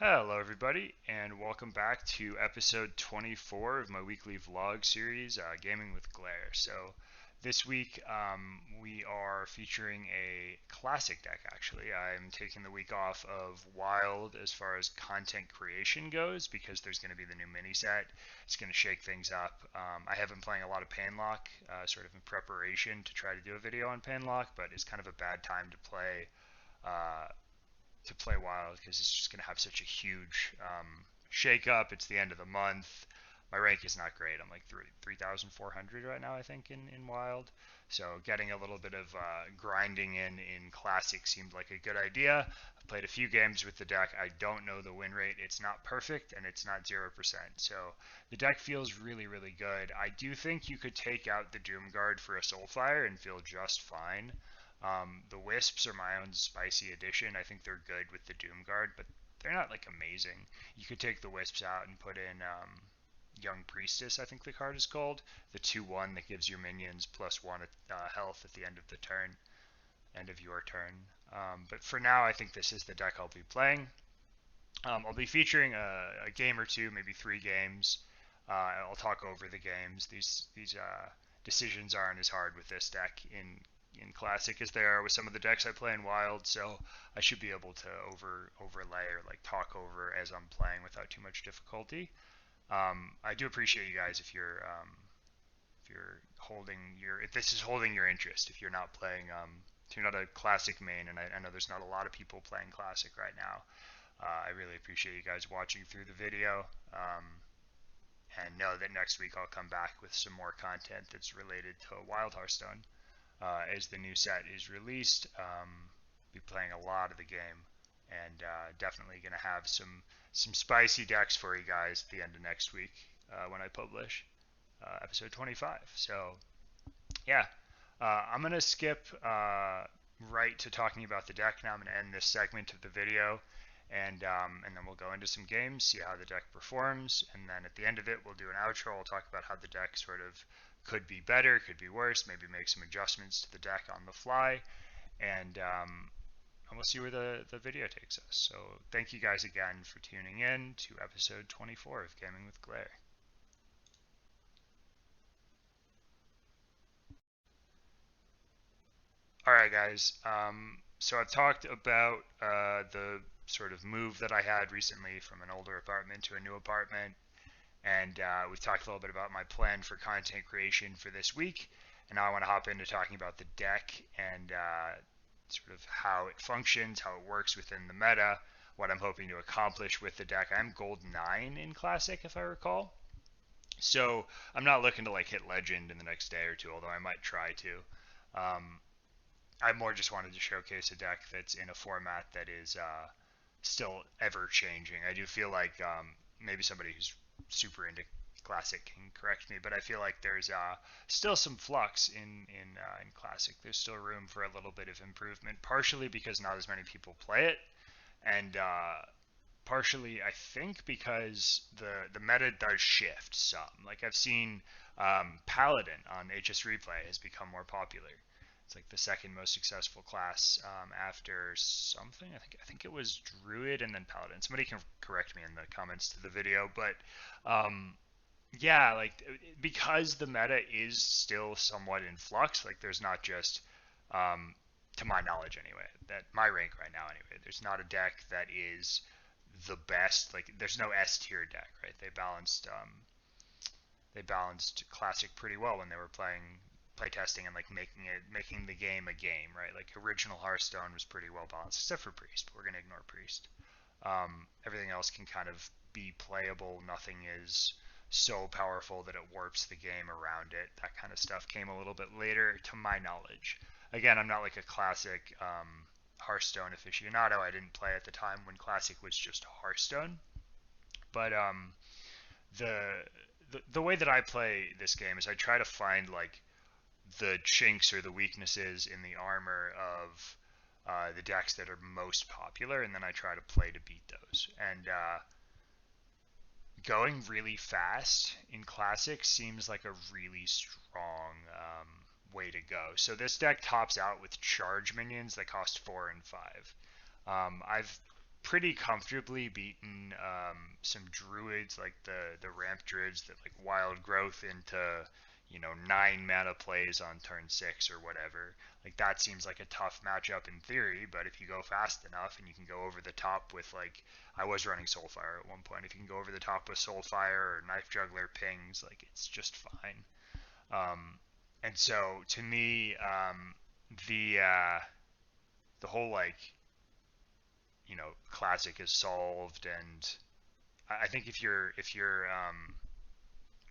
Hello, everybody, and welcome back to episode 24 of my weekly vlog series, Gaming with Glare. So, this week we are featuring a classic deck, actually. I'm taking the week off of Wild as far as content creation goes because there's going to be the new mini set. It's going to shake things up. I have been playing a lot of Painlock, sort of in preparation to try to do a video on Painlock, but it's kind of a bad time uh, to play Wild because it's just going to have such a huge shake up. It's the end of the month. My rank is not great. I'm like 3,400 right now, I think, in Wild. So getting a little bit of grinding in Classic seemed like a good idea. I played a few games with the deck. I don't know the win rate. It's not perfect, and it's not 0%. So the deck feels really, really good. I do think you could take out the Doomguard for a Soulfire and feel just fine. The Wisps are my own spicy addition. I think they're good with the Doomguard, but they're not like amazing. You could take the Wisps out and put in Young Priestess, I think the card is called. The 2/1 that gives your minions +1 health at the end of the turn, end of your turn. But for now, I think this is the deck I'll be playing. I'll be featuring a game or two, maybe 3 games. I'll talk over the games. These decisions aren't as hard with this deck in Classic as they are with some of the decks I play in Wild, so I should be able to overlay or like talk over as I'm playing without too much difficulty. I do appreciate you guys if you're holding your if this is holding your interest. If you're not playing if you're not a Classic main, and I know there's not a lot of people playing Classic right now. I really appreciate you guys watching through the video, and know that next week I'll come back with some more content that's related to Wild Hearthstone. As the new set is released, be playing a lot of the game, and definitely going to have some spicy decks for you guys at the end of next week when I publish episode 25. So yeah, I'm going to skip right to talking about the deck now. I'm going to end this segment of the video, and then we'll go into some games, see how the deck performs, and then at the end of it, we'll do an outro. We'll talk about how the deck sort of could be better, could be worse, maybe make some adjustments to the deck on the fly, and we'll see where the video takes us. So thank you guys again for tuning in to episode 24 of Gaming with Glare. All right, guys. So I've talked about the sort of move that I had recently from an older apartment to a new apartment, and we've talked a little bit about my plan for content creation for this week. And now I want to hop into talking about the deck and sort of how it functions, how it works within the meta, what I'm hoping to accomplish with the deck. I'm gold 9 in Classic, if I recall. So I'm not looking to like hit Legend in the next day or two, although I might try to. Um, I more just wanted to showcase a deck that's in a format that is still ever changing. I do feel like maybe somebody who's super into Classic can correct me, but I feel like there's still some flux in Classic. There's still room for a little bit of improvement, partially because not as many people play it, and partially I think because the meta does shift some. Like I've seen Paladin on HS Replay has become more popular. It's like the second most successful class after something. I think it was Druid and then Paladin. Somebody can correct me in the comments to the video, but yeah, like because the meta is still somewhat in flux. Like there's not just, to my knowledge anyway, that my rank right now anyway. There's not a deck that is the best. Like there's no S tier deck, right? They balanced Classic pretty well when they were playtesting and like making the game a game, right? Like original Hearthstone was pretty well balanced, except for Priest. But we're gonna ignore Priest. Everything else can kind of be playable. Nothing is so powerful that it warps the game around it. That kind of stuff came a little bit later, to my knowledge. Again, I'm not like a Classic Hearthstone aficionado. I didn't play at the time when Classic was just Hearthstone. But the, the way that I play this game is I try to find like the chinks or the weaknesses in the armor of the decks that are most popular, and then I try to play to beat those. And going really fast in Classic seems like a really strong way to go. So this deck tops out with charge minions that cost 4 and 5. I've pretty comfortably beaten some druids, like the ramp druids that like wild growth into 9 mana plays on turn 6 or whatever. Like that seems like a tough matchup in theory, but if you go fast enough and you can go over the top with like I was running Soulfire at one point. If you can go over the top with Soulfire or Knife Juggler pings, like it's just fine. And so to me, the whole like classic is solved, and I think if you're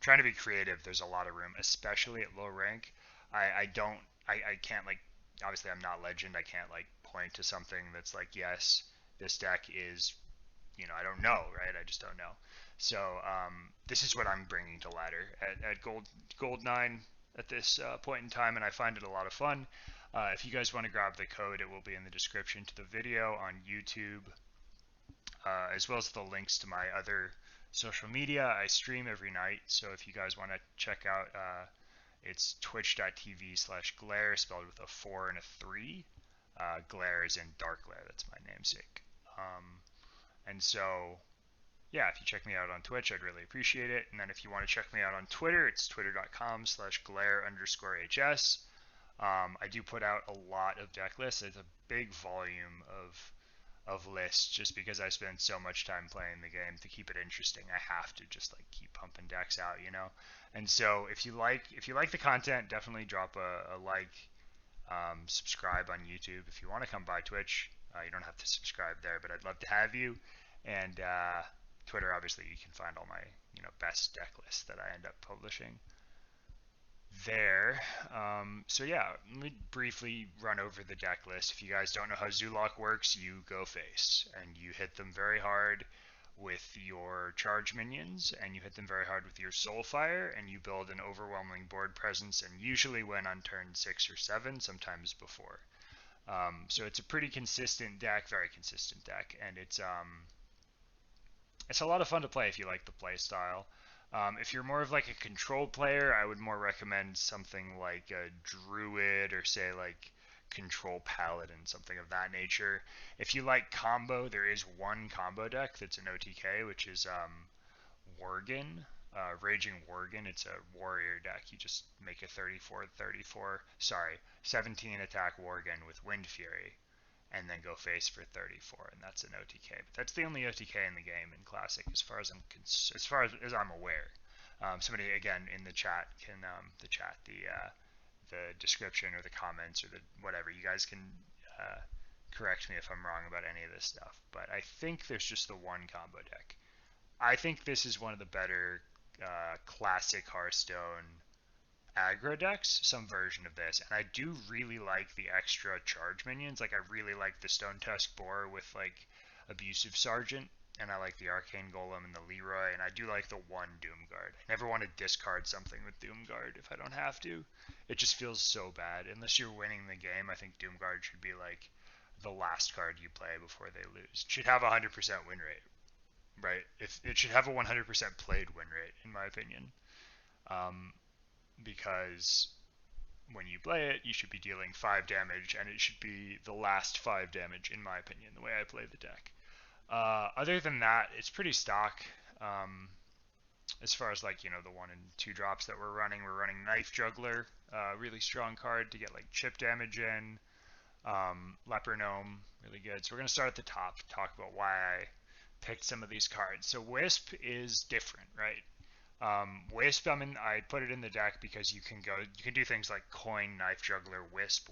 trying to be creative, there's a lot of room, especially at low rank. I don't I can't like obviously I'm not legend. I can't like point to something that's like yes, this deck is I don't know, right? I just don't know. So this is what I'm bringing to ladder at gold 9 at this point in time, and I find it a lot of fun. If you guys want to grab the code, it will be in the description to the video on YouTube, as well as the links to my other social media. I stream every night, so if you guys want to check out, it's twitch.tv/glare, spelled with a 4 and a 3. Glare is in dark glare, that's my namesake. And so, yeah, if you check me out on Twitch, I'd really appreciate it. And then if you want to check me out on Twitter, it's twitter.com/glare_HS. I do put out a lot of deck lists. It's a big volume of lists just because I spend so much time playing the game. To keep it interesting, I have to just like keep pumping decks out. And so if you like the content, definitely drop a like, subscribe on YouTube. If you want to come by Twitch, you don't have to subscribe there, but I'd love to have you. And Twitter, obviously, you can find all my best deck lists that I end up publishing there. So yeah, let me briefly run over the deck list. If you guys don't know how Zoolock works, you go face and you hit them very hard with your charge minions, and you hit them very hard with your Soulfire, and you build an overwhelming board presence, and usually win on turn 6 or 7, sometimes before. So it's a pretty consistent deck, very consistent deck, and it's a lot of fun to play if you like the play style. If you're more of like a control player, I would more recommend something like a Druid, or say like Control Paladin, something of that nature. If you like combo, there is one combo deck that's an OTK, which is Worgen, Raging Worgen. It's a warrior deck. You just make a 17 attack Worgen with Wind Fury, and then go face for 34, and that's an OTK. But that's the only OTK in the game in Classic, as far as I'm aware. Somebody again in the chat can the description or the comments or the whatever. You guys can correct me if I'm wrong about any of this stuff. But I think there's just the one combo deck. I think this is one of the better Classic Hearthstone aggro decks, some version of this, and I do really like the extra charge minions. Like I really like the Stone Tusk Boar with like Abusive Sergeant, and I like the Arcane Golem and the Leroy, and I do like the one Doomguard. I never want to discard something with Doomguard if I don't have to. It just feels so bad. Unless you're winning the game, I think Doomguard should be like the last card you play before they lose. It should have a 100% win rate, right? If it should have a 100% played win rate, in my opinion. Because when you play it, you should be dealing 5 damage, and it should be the last 5 damage, in my opinion, the way I play the deck. Other than that, it's pretty stock. As far as like, the 1 and 2 drops that we're running Knife Juggler, really strong card to get like chip damage in. Leper Gnome, really good. So we're going to start at the top, talk about why I picked some of these cards. So Wisp is different, right? Wisp, I put it in the deck because you can do things like coin, Knife Juggler, Wisp,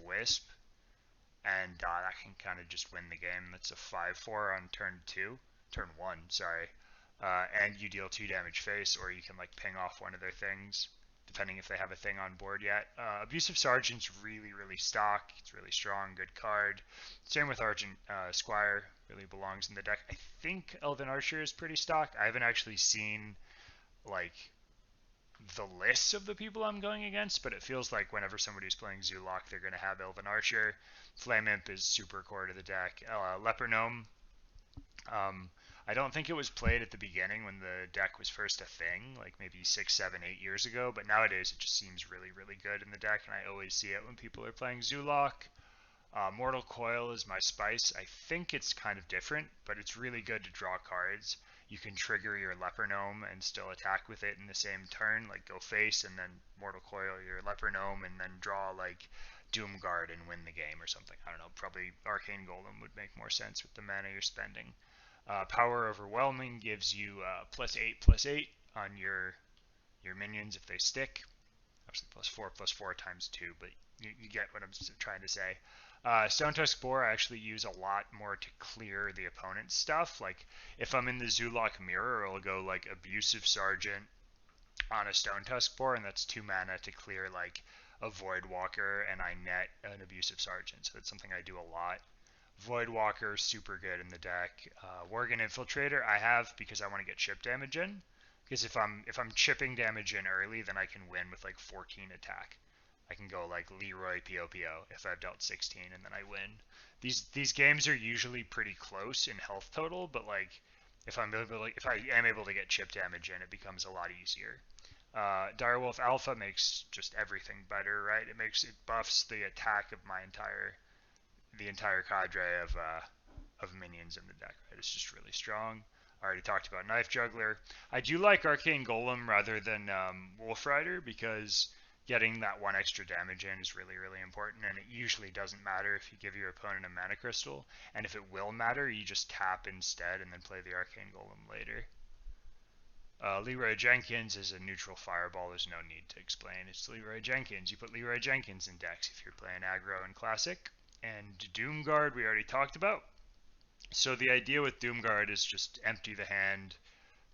and that can kind of just win the game. That's a 5/4 on turn 1, sorry. And you deal 2 damage face, or you can like ping off one of their things, depending if they have a thing on board yet. Abusive Sergeant's really, really stock. It's really strong, good card. Same with Argent Squire, really belongs in the deck. I think Elven Archer is pretty stock. I haven't actually seen like the lists of the people I'm going against, but it feels like whenever somebody's playing Zoolock, they're going to have Elven Archer. Flame Imp is super core to the deck. Leper Gnome, I don't think it was played at the beginning when the deck was first a thing, like maybe 6, 7, 8 years ago, but nowadays it just seems really, really good in the deck, and I always see it when people are playing Zoolock. Mortal Coil is my spice. I think it's kind of different, but it's really good to draw cards. You can trigger your Leper Gnome and still attack with it in the same turn, like go face and then Mortal Coil your Leper Gnome and then draw like Doomguard and win the game or something. I don't know, probably Arcane Golem would make more sense with the mana you're spending. Power Overwhelming gives you +8/+8 on your minions if they stick. Obviously +4/+4 times 2, but you get what I'm trying to say. Stone Tusk Boar I actually use a lot more to clear the opponent's stuff. Like if I'm in the Zoolock mirror, I'll go like Abusive Sergeant on a Stone Tusk Boar, and that's 2 mana to clear like a Void Walker, and I net an Abusive Sergeant. So that's something I do a lot. Void Walker super good in the deck. Worgen Infiltrator I have because I want to get chip damage in. Because if I'm chipping damage in early, then I can win with like 14 attack. I can go like Leroy POPO if I've dealt 16 and then I win. These games are usually pretty close in health total, but like if I am able to get chip damage in, it becomes a lot easier. Direwolf Alpha makes just everything better, right? It buffs the attack of the entire cadre of minions in the deck. Right? It's just really strong. I already talked about Knife Juggler. I do like Arcane Golem rather than Wolf Rider because getting that 1 extra damage in is really, really important, and it usually doesn't matter if you give your opponent a mana crystal, and if it will matter, you just tap instead and then play the Arcane Golem later. Leroy Jenkins is a neutral fireball. There's no need to explain. It's Leroy Jenkins. You put Leroy Jenkins in decks if you're playing aggro and classic. And Doomguard we already talked about. So the idea with Doomguard is just empty the hand,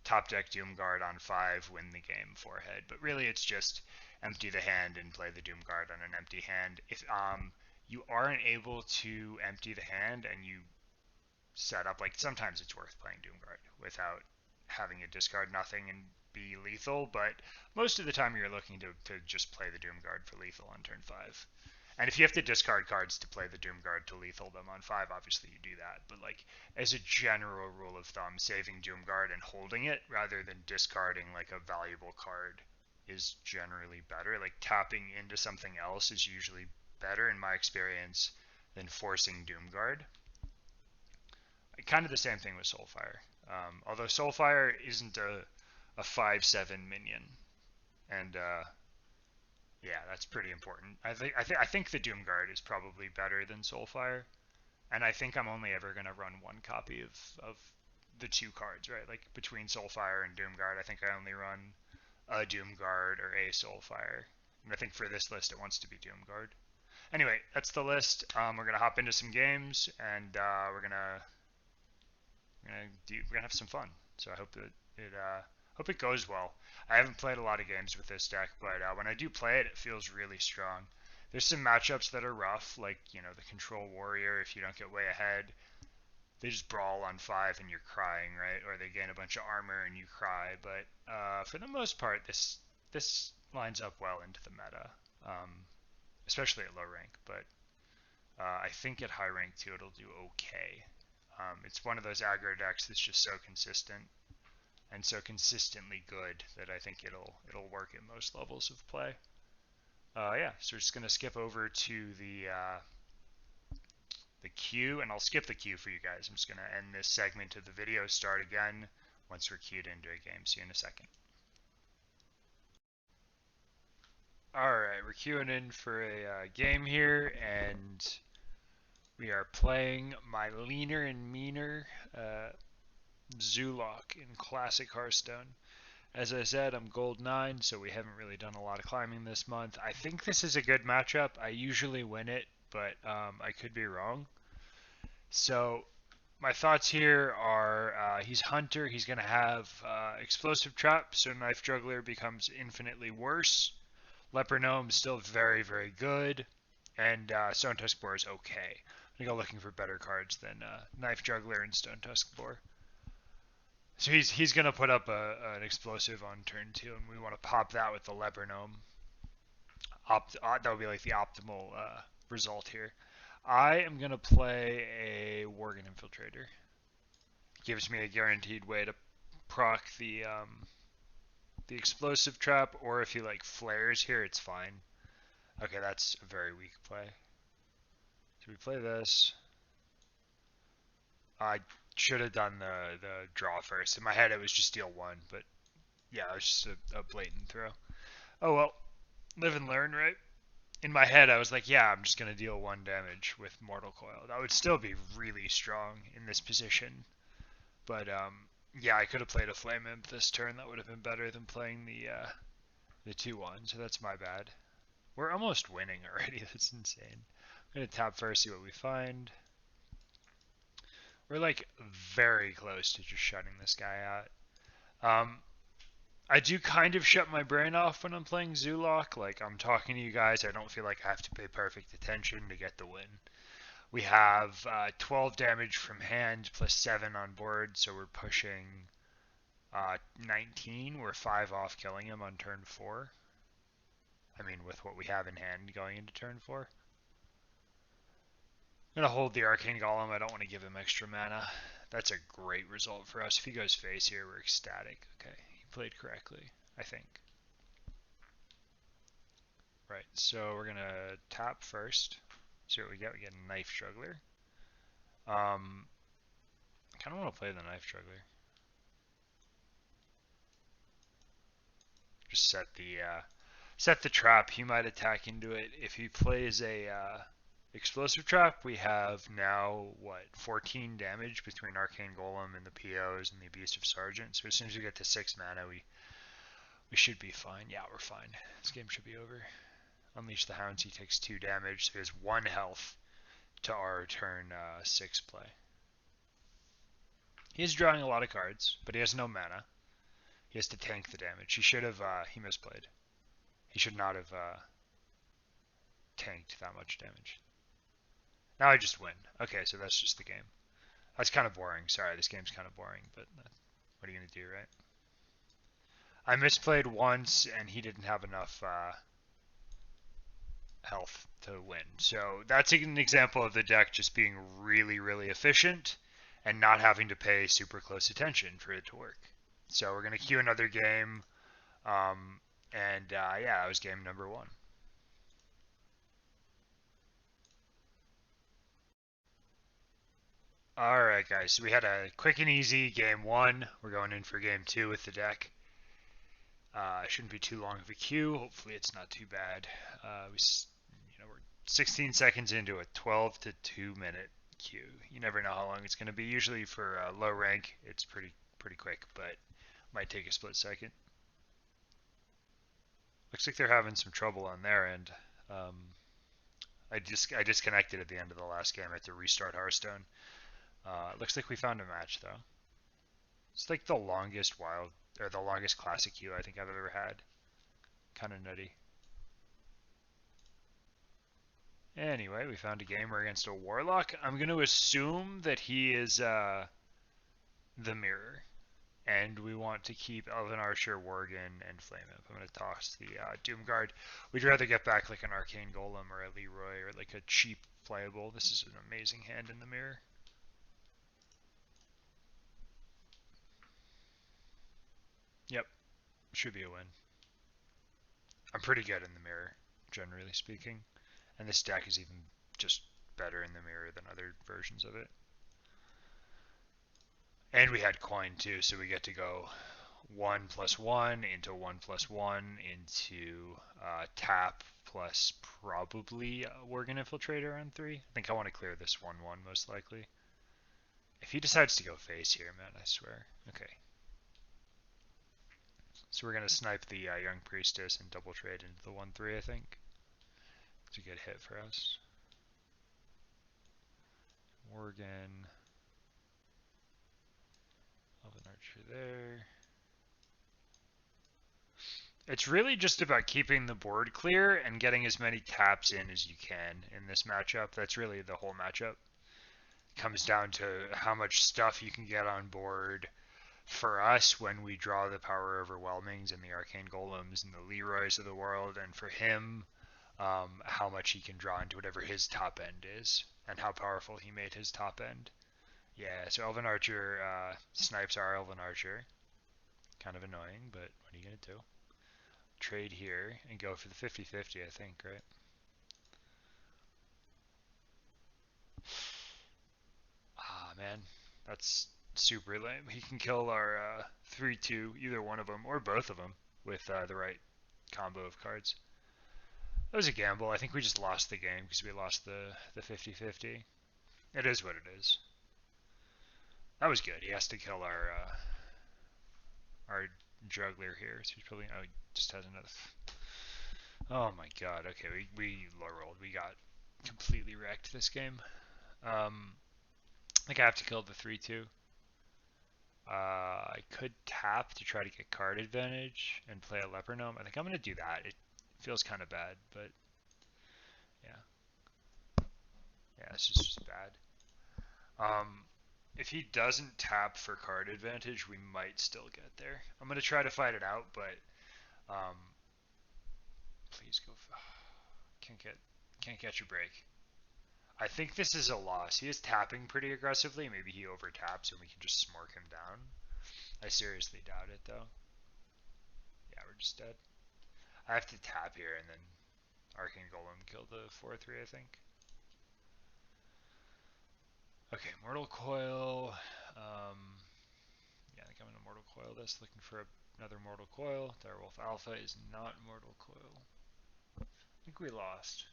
top deck Doomguard on 5, win the game forehead. But really it's just empty the hand and play the Doomguard on an empty hand. If you aren't able to empty the hand and you set up, like sometimes it's worth playing Doomguard without having it discard nothing and be lethal, but most of the time you're looking to just play the Doomguard for lethal on turn 5. And if you have to discard cards to play the Doomguard to lethal them on 5, obviously you do that. But like as a general rule of thumb, saving Doomguard and holding it rather than discarding like a valuable card is generally better. Like tapping into something else is usually better in my experience than forcing Doomguard. Kind of the same thing with Soulfire. Although Soulfire isn't a 5/7 minion, and yeah, that's pretty important. I think the Doomguard is probably better than Soulfire, and I think I'm only ever gonna run 1 copy of the 2 cards, right? Like between Soulfire and Doomguard, I think I only run a Doomguard or a Soulfire, and I think for this list it wants to be Doomguard. Anyway, that's the list. We're gonna hop into some games, and we're gonna have some fun. So I hope it goes well. I haven't played a lot of games with this deck, but when I do play it, it feels really strong. There's some matchups that are rough, like the Control Warrior. If you don't get way ahead, they just brawl on 5 and you're crying, right? Or they gain a bunch of armor and you cry. But for the most part, this lines up well into the meta, especially at low rank. But I think at high rank too, it'll do okay. It's one of those aggro decks that's just so consistent and so consistently good that I think it'll work at most levels of play. Yeah, so we're just gonna skip over to the queue, and I'll skip the queue for you guys. I'm just gonna end this segment of the video, start again once we're queued into a game. See you in a second. Alright, we're queuing in for a game here, and we are playing my leaner and meaner Zoolock in Classic Hearthstone. As I said, I'm gold 9, so we haven't really done a lot of climbing this month. I think this is a good matchup. I usually win it, but I could be wrong. So my thoughts here are he's Hunter. He's going to have Explosive Trap, so Knife Juggler becomes infinitely worse. Leper Gnome is still very, very good, and Stone Tusk Boar is okay. I think I'm looking for better cards than Knife Juggler and Stone Tusk Boar. So he's going to put up an explosive on turn 2, and we want to pop that with the Leper Gnome. That would be like the optimal result here. I am going to play a Worgen Infiltrator. Gives me a guaranteed way to proc the explosive trap, or if he like flares here, it's fine. Okay, that's a very weak play. So we play this. I should have done the draw first. In my head, it was just deal one, but yeah, it was just a blatant throw. Oh well, live and learn, right? In my head, I was like, yeah, I'm just gonna deal one damage with Mortal Coil. That would still be really strong in this position, but yeah, I could have played a Flame Imp this turn. That would have been better than playing the 2-1. So that's my bad. We're almost winning already. That's insane. I'm gonna tap first, see what we find. We're like very close to just shutting this guy out. I do kind of shut my brain off when I'm playing Zoolock. Like, I'm talking to you guys, I don't feel like I have to pay perfect attention to get the win. We have 12 damage from hand plus 7 on board, so we're pushing 19. We're 5 off killing him on turn 4. I mean, with what we have in hand going into turn 4. I'm going to hold the Arcane Golem. I don't want to give him extra mana. That's a great result for us. If he goes face here, we're ecstatic. Okay, he played correctly, I think. Right, so we're going to tap first. See what we get. We get a Knife Juggler. I kind of want to play the Knife Juggler. Just set the trap. He might attack into it. If he plays a explosive trap, we have now, what, 14 damage between Arcane Golem and the POs and the Abusive Sergeant. So as soon as we get to 6 mana, we should be fine. Yeah, we're fine. This game should be over. Unleash the Hounds, he takes 2 damage, so he has 1 health to our turn 6 play. He is drawing a lot of cards, but he has no mana. He has to tank the damage. He should have, he misplayed. He should not have tanked that much damage. Now I just win. Okay, so that's just the game. That's kind of boring. Sorry, this game's kind of boring, but what are you going to do, right? I misplayed once, and he didn't have enough health to win. So that's an example of the deck just being really, really efficient and not having to pay super close attention for it to work. So we're going to queue another game, and yeah, that was game number 1. Alright guys, so we had a quick and easy game 1. We're going in for game 2 with the deck. Shouldn't be too long of a queue. Hopefully it's not too bad. We're 16 seconds into a 12 to 2 minute queue. You never know how long it's going to be. Usually for low rank, it's pretty quick, but might take a split second. Looks like they're having some trouble on their end. I disconnected at the end of the last game. I had to restart Hearthstone. Looks like we found a match though. It's like the longest the longest classic queue I think I've ever had. Kind of nutty. Anyway, we found a gamer against a Warlock. I'm going to assume that he is the mirror. And we want to keep Elven Archer, Worgen, and Flame Imp. I'm going to toss the Doomguard. We'd rather get back like an Arcane Golem or a Leroy or like a cheap playable. This is an amazing hand in the mirror. Yep, should be a win. I'm pretty good in the mirror, generally speaking. And this deck is even just better in the mirror than other versions of it. And we had coin too, so we get to go 1+1 into 1+1 into tap plus probably Worgen Infiltrator on 3. I think I want to clear this 1-1 most likely. If he decides to go face here, man, I swear. Okay. So we're going to snipe the Young Priestess and double trade into the 1-3, I think. It's a good hit for us. Worgen. Elven Archer there. It's really just about keeping the board clear and getting as many taps in as you can in this matchup. That's really the whole matchup. It comes down to how much stuff you can get on board for us when we draw the Power Overwhelmings and the Arcane Golems and the Leroys of the world, and for him, how much he can draw into whatever his top end is and how powerful he made his top end. Yeah, so Elven Archer snipes our Elven Archer. Kind of annoying, but what are you going to do? Trade here and go for the 50-50, I think, right? man, that's super lame. He can kill our 3/2, either one of them or both of them, with the right combo of cards. That was a gamble. I think we just lost the game because we lost the 50-50. It is what it is. That was good. He has to kill our juggler here, so he's probably he just has another. Oh my god. Okay, we low rolled. We got completely wrecked this game. I think I have to kill the 3/2. I could tap to try to get card advantage and play a leper gnome. I think I'm gonna do that. It feels kind of bad, but yeah, yeah, this is just bad. If he doesn't tap for card advantage, we might still get there. I'm gonna try to fight it out, but um, please go. Can't get, can't catch a break. I think this is a loss. He is tapping pretty aggressively. Maybe he over taps and we can just smork him down. I seriously doubt it though. Yeah, we're just dead. I have to tap here and then Arcane Golem kill the 4/3, I think. Okay, Mortal Coil. Yeah, I think I'm gonna Mortal Coil this. Looking for another Mortal Coil. Direwolf Alpha is not Mortal Coil. I think we lost.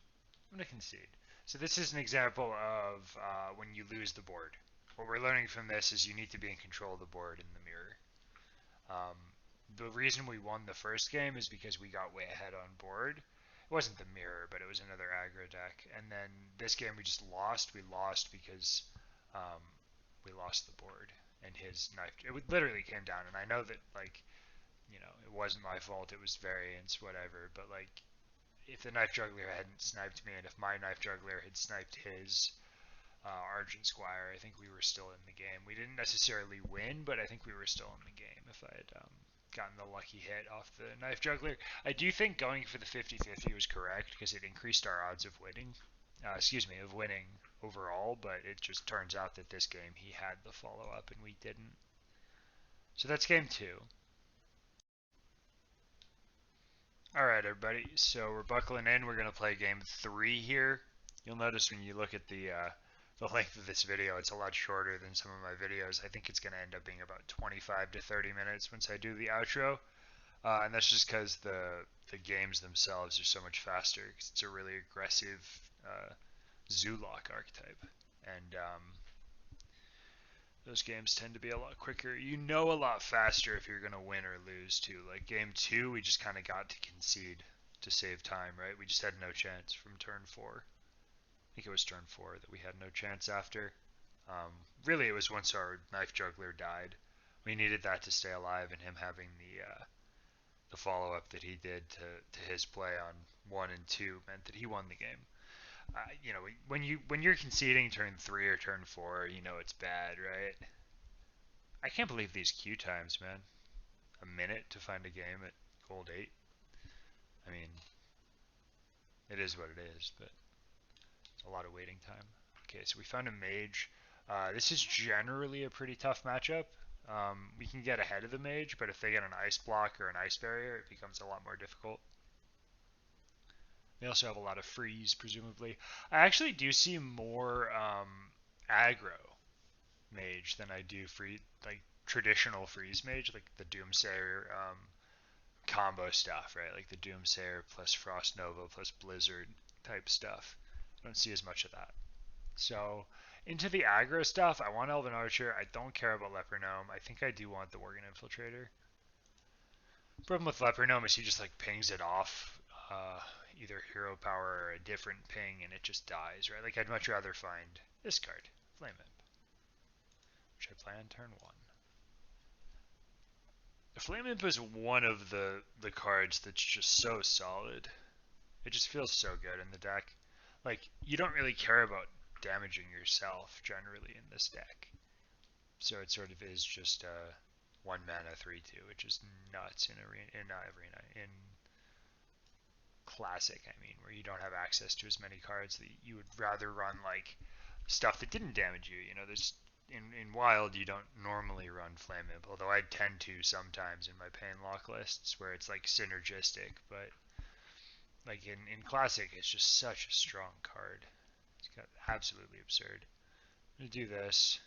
I'm gonna concede. So this is an example of when you lose the board. What we're learning from this is you need to be in control of the board in the mirror. Um, the reason we won the first game is because we got way ahead on board. It wasn't the mirror, but it was another aggro deck. And then this game we just lost. We lost because um, we lost the board. And his knife, it literally came down. And I know that, like, it wasn't my fault. It was variance, whatever. But, like, if the knife juggler hadn't sniped me and if my knife juggler had sniped his Argent Squire, I think we were still in the game. We didn't necessarily win, but I think we were still in the game if I had gotten the lucky hit off the knife juggler. I do think going for the 50-50 was correct because it increased our odds of winning. Of winning overall, but it just turns out that this game he had the follow up and we didn't. So that's game two. Alright, everybody, so we're buckling in. We're going to play game three here. You'll notice when you look at the length of this video, it's a lot shorter than some of my videos. I think it's going to end up being about 25 to 30 minutes once I do the outro. And that's just because the games themselves are so much faster, because it's a really aggressive Zoolock archetype. And those games tend to be a lot quicker. You know a lot faster if you're going to win or lose, too. Like game two, we just kind of got to concede to save time, right? We just had no chance from turn four. I think it was turn four that we had no chance after. Really, it was once our knife juggler died. We needed that to stay alive, and him having the follow up that he did to his play on 1 and 2 meant that he won the game. When you're conceding turn 3 or turn 4, you know it's bad, right? I can't believe these queue times, man. A minute to find a game at gold 8. I mean, it is what it is, but it's a lot of waiting time. Okay, so we found a mage. This is generally a pretty tough matchup. We can get ahead of the mage, but if they get an ice block or an ice barrier, it becomes a lot more difficult. They also have a lot of freeze, presumably. I actually do see more aggro mage than I do free, like traditional freeze mage, like the Doomsayer combo stuff, right? Like the Doomsayer plus Frost Nova plus Blizzard type stuff. I don't see as much of that. So into the aggro stuff, I want Elven Archer. I don't care about Leper Gnome. I think I do want the Worgen Infiltrator. Problem with Leper Gnome is he just like pings it off either hero power or a different ping and it just dies, right? Like I'd much rather find this card, Flame Imp, which I play on turn 1. The Flame Imp is one of the cards that's just so solid. It just feels so good in the deck. Like, you don't really care about damaging yourself generally in this deck. So it sort of is just a 1 mana 3/2, which is nuts in Classic, I mean, where you don't have access to as many cards that you would rather run like stuff that didn't damage you. There's in Wild you don't normally run Flame Imp, although I tend to sometimes in my Pain Lock lists where it's like synergistic, but like in Classic it's just such a strong card. It's got absolutely absurd. I'm gonna do this.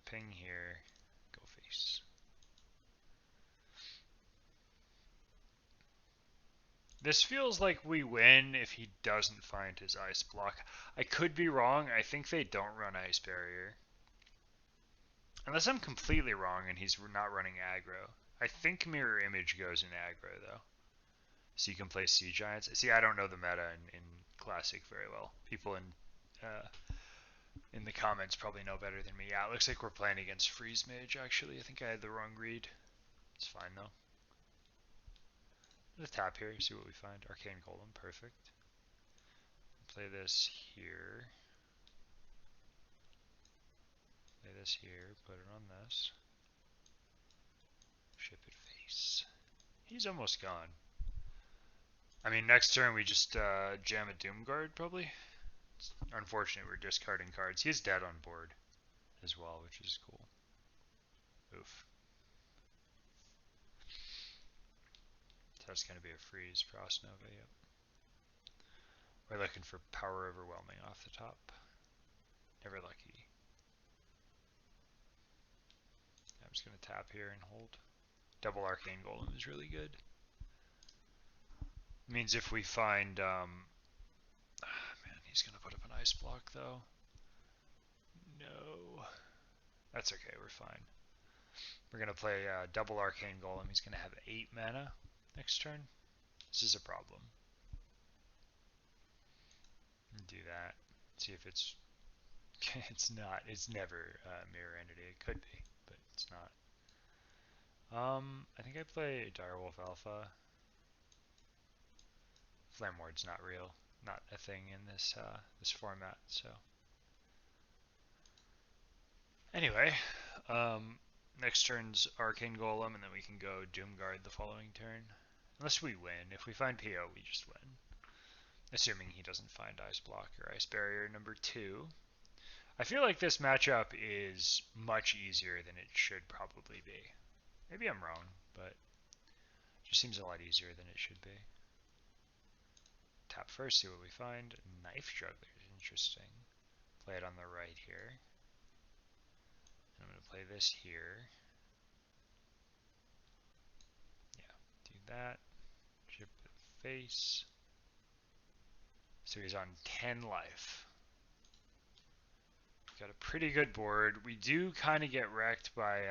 ping here, go face. This feels like we win if he doesn't find his ice block. I could be wrong. I think they don't run ice barrier. Unless I'm completely wrong and he's not running aggro. I think mirror image goes in aggro though. So you can play sea giants. See, I don't know the meta in Classic very well. People in the comments probably know better than me. Yeah, it looks like we're playing against freeze mage actually. I think I had the wrong read. It's fine though. Let's tap here, see what we find. Arcane Golem, perfect. Play this here. Play this here, put it on this. Ship it face. He's almost gone. I mean, next turn we just jam a Doomguard, probably. It's unfortunate we're discarding cards. He's dead on board as well, which is cool. Oof. So that's going to be a freeze, Frost Nova, yep. We're looking for Power Overwhelming off the top. Never lucky. I'm just going to tap here and hold. Double Arcane Golem is really good. Means if we find, man, he's gonna put up an ice block though. No, that's okay. We're fine. We're gonna play double Arcane Golem. He's gonna have 8 mana next turn. This is a problem. Do that. See if it's. It's not. It's never Mirror Entity. It could be, but it's not. I think I play Direwolf Alpha. Flame Ward's not real, not a thing in this this format. So anyway, next turn's Arcane Golem, and then we can go Doomguard the following turn. Unless we win. If we find PO, we just win. Assuming he doesn't find Ice Block or Ice Barrier number 2. I feel like this matchup is much easier than it should probably be. Maybe I'm wrong, but it just seems a lot easier than it should be. Tap first, see what we find. Knife Juggler is interesting. Play it on the right here. And I'm going to play this here. Yeah, do that. Chip the face. So he's on 10 life. Got a pretty good board. We do kind of get wrecked by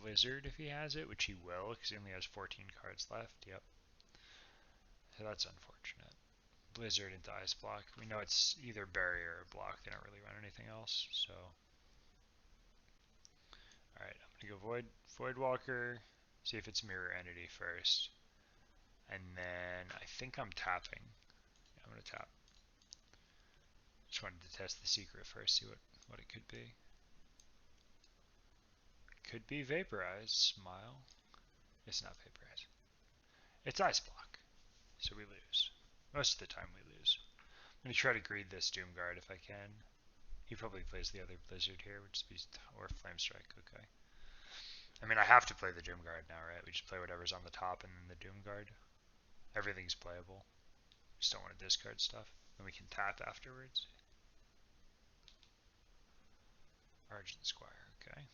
Blizzard if he has it, which he will, because he only has 14 cards left. Yep. So that's unfortunate. Blizzard into Ice Block. We know it's either Barrier or Block. They don't really run anything else, so. Alright, I'm going to go Voidwalker, see if it's Mirror Entity first. And then I think I'm tapping. Yeah, I'm going to tap. Just wanted to test the secret first, see what it could be. Could be Vaporize. Smile. It's not Vaporize. It's Ice Block. So we lose. Most of the time we lose. I'm going to try to greed this Doomguard if I can. He probably plays the other Blizzard here, which is or Flame Strike. Okay. I mean, I have to play the Doomguard now, right? We just play whatever's on the top and then the Doomguard. Everything's playable. Just don't want to discard stuff. Then we can tap afterwards. Argent Squire, okay.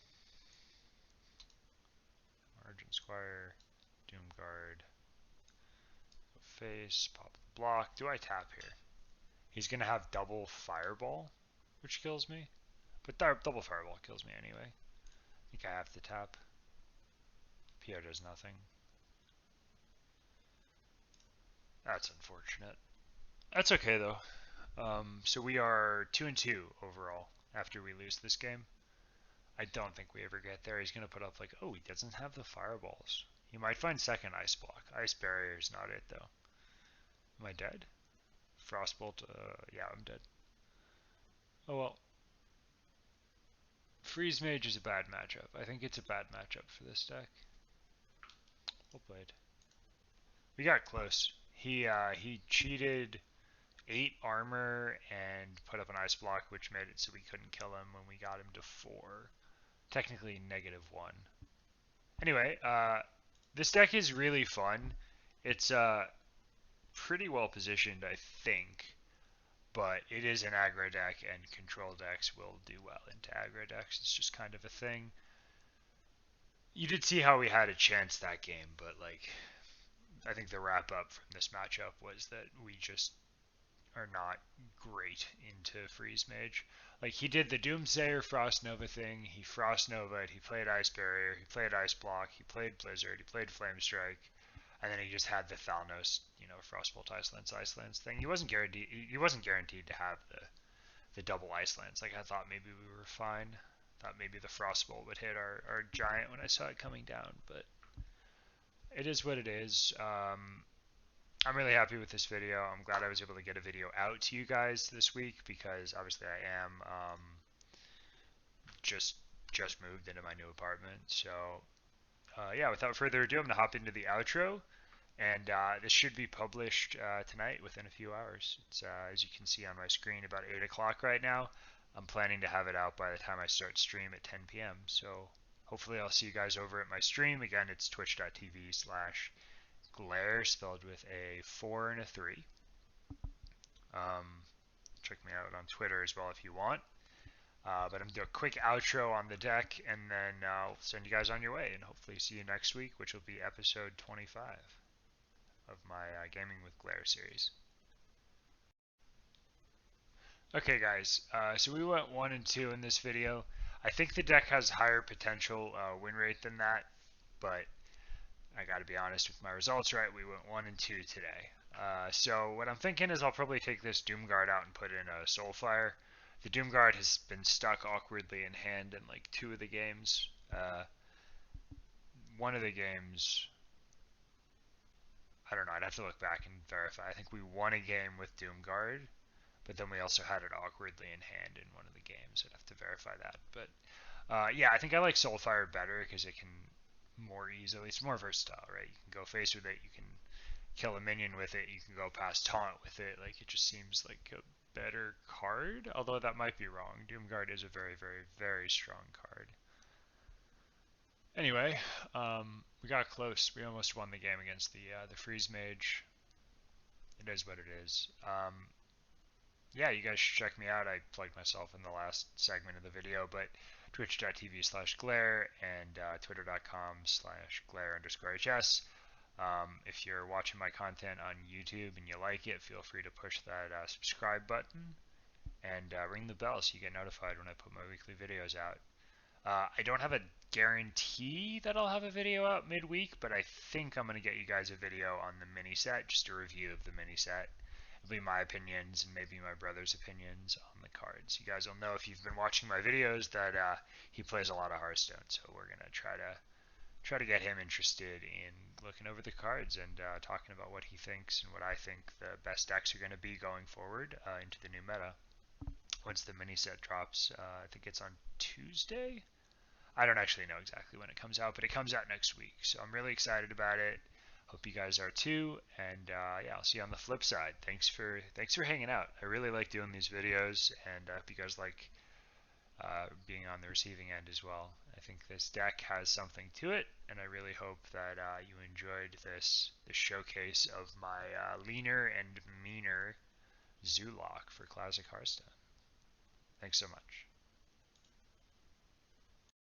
Argent Squire, Doomguard, go face, pop the block. Do I tap here? He's going to have double Fireball, which kills me. But double Fireball kills me anyway. I think I have to tap. PO does nothing. That's unfortunate. That's okay though. So we are 2-2 overall after we lose this game. I don't think we ever get there. He's going to put up like, oh, he doesn't have the fireballs. He might find second Ice Block. Ice Barrier is not it though. Am I dead? Frostbolt, yeah, I'm dead. Oh well. Freeze Mage is a bad matchup. I think it's a bad matchup for this deck. Well played. We got close. He cheated 8 armor and put up an ice block, which made it so we couldn't kill him when we got him to 4. Technically -1. Anyway, this deck is really fun. It's pretty well positioned, I think. but it is an aggro deck, and control decks will do well into aggro decks. It's just kind of a thing. You did see how we had a chance that game, but like I think the wrap up from this matchup was that we just are not great into Freeze Mage. Like he did the Doomsayer Frost Nova thing, he Frost Nova'd, he played Ice Barrier, he played Ice Block, he played Blizzard, he played Flame Strike, and then he just had the Thalnos, Frostbolt Icelands thing. He wasn't guaranteed to have the double Icelands. Like I thought maybe we were fine. Thought maybe the Frostbolt would hit our giant when I saw it coming down, but it is what it is. I'm really happy with this video. I'm glad I was able to get a video out to you guys this week because obviously I am just moved into my new apartment. So yeah, without further ado, I'm gonna hop into the outro, and this should be published tonight within a few hours. It's as you can see on my screen about 8 o'clock right now. I'm planning to have it out by the time I start stream at 10 p.m. So hopefully I'll see you guys over at my stream. Again, it's twitch.tv/Glare, spelled with a 4 and a 3. Check me out on Twitter as well if you want. But I'm going to do a quick outro on the deck, and then I'll send you guys on your way, and hopefully see you next week, which will be episode 25 of my Gaming with Glare series. Okay, guys, so we went 1 and 2 in this video. I think the deck has higher potential win rate than that, but I got to be honest with my results, right? We went 1 and 2 today. So what I'm thinking is I'll probably take this Doomguard out and put in a Soulfire. The Doomguard has been stuck awkwardly in hand in like 2 of the games. One of the games, I don't know, I'd have to look back and verify. I think we won a game with Doomguard, but then we also had it awkwardly in hand in one of the games. I'd have to verify that. But yeah, I think I like Soulfire better because it can more easily, it's more versatile, right? You can go face with it, you can kill a minion with it, you can go past taunt with it. Like it just seems like a better card, although that might be wrong. Doomguard is a very, very, very strong card. Anyway, we got close. We almost won the game against the Freeze Mage. It is what it is. Yeah, you guys should check me out. I plugged myself in the last segment of the video, but twitch.tv/glare and twitter.com/glare_hs. If you're watching my content on YouTube and you like it, feel free to push that subscribe button and ring the bell so you get notified when I put my weekly videos out. I don't have a guarantee that I'll have a video out midweek, but I think I'm going to get you guys a video on the mini set, just a review of the mini set. It'll be my opinions and maybe my brother's opinions on the cards. You guys will know if you've been watching my videos that he plays a lot of Hearthstone, so we're going to try to get him interested in looking over the cards and talking about what he thinks and what I think the best decks are going to be going forward into the new meta. Once the mini set drops, I think it's on Tuesday. I don't actually know exactly when it comes out, but it comes out next week. So I'm really excited about it. Hope you guys are too. And yeah, I'll see you on the flip side. Thanks for hanging out. I really like doing these videos, and I hope you guys like being on the receiving end as well. I think this deck has something to it, and I really hope that you enjoyed this showcase of my leaner and meaner Zoolock for Classic Hearthstone. Thanks so much.